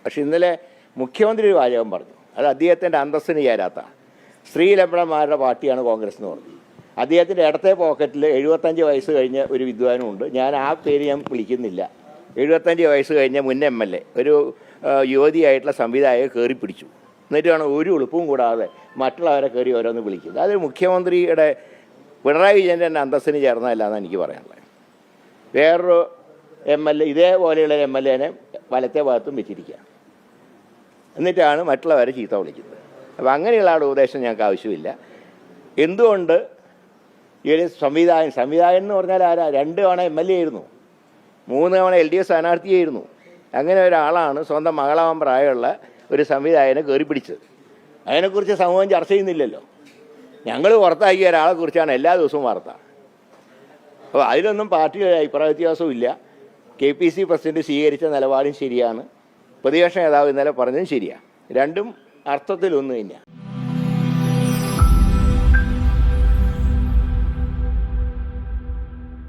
പക്ഷെ ഇന്നലെ മുഖ്യമന്ത്രി ഒരു വാചകം പറഞ്ഞു, അത് അദ്ദേഹത്തിൻ്റെ അന്തസ്സിന് ചേരാത്ത സ്ത്രീലമ്പടന്മാരുടെ പാർട്ടിയാണ് കോൺഗ്രസ് എന്ന് പറഞ്ഞു. അദ്ദേഹത്തിൻ്റെ ഇടത്തെ പോക്കറ്റിൽ 75 വയസ്സ് കഴിഞ്ഞ ഒരു വിദ്വാനും ഉണ്ട്. ഞാൻ ആ പേര് ഞാൻ വിളിക്കുന്നില്ല. 75 വയസ്സ് കഴിഞ്ഞ മുൻ MLA ഒരു യുവതിയായിട്ടുള്ള സംവിധായകയെ കയറി പിടിച്ചു. എന്നിട്ടാണ് ഒരു എളുപ്പവും കൂടാതെ മറ്റുള്ളവരെ കയറി ഓരോന്ന് വിളിക്കുന്നത്. അത് മുഖ്യമന്ത്രിയുടെ പിണറായി വിജയൻ്റെ തന്നെ അന്തസ്സിന് ചേർന്നതല്ല എന്ന് എനിക്ക് പറയാനുള്ളത്. വേറൊരു MLA ഇതേപോലെയുള്ള MLAനെ വലത്തെ ഭാഗത്തും വെച്ചിരിക്കുക, എന്നിട്ടാണ് മറ്റുള്ളവരെ ചീത്ത വിളിക്കുന്നത്. അപ്പോൾ അങ്ങനെയുള്ള ആളുടെ ഉപദേശം ഞങ്ങൾക്ക് ആവശ്യമില്ല. എന്തുകൊണ്ട് ഈ ഒരു സംവിധായകൻ എന്ന് പറഞ്ഞാൽ ആരാ? 2 തവണ MLA ആയിരുന്നു, 3 തവണ LDF സ്ഥാനാർത്ഥിയായിരുന്നു. അങ്ങനെ ഒരാളാണ് സ്വന്തം മകളാവാൻ പ്രായമുള്ള ഒരു സംവിധായകനെ കയറി പിടിച്ചത്. അതിനെക്കുറിച്ച് സമൂഹം ചർച്ച ചെയ്യുന്നില്ലല്ലോ. ഞങ്ങൾ പുറത്താക്കിയ ഒരാളെക്കുറിച്ചാണ് എല്ലാ ദിവസവും വാർത്ത. അപ്പോൾ അതിലൊന്നും പാർട്ടിയുടെ അഭിപ്രായ വ്യത്യാസവും ഇല്ല. KPC പ്രസിഡന്റ് സ്വീകരിച്ച നിലപാടും ശരിയാണ്, പ്രതിപക്ഷ നേതാവ് ഇന്നലെ പറഞ്ഞതും ശരിയാണ്. രണ്ടും അർത്ഥത്തിലൊന്നു തന്നെയാണ്.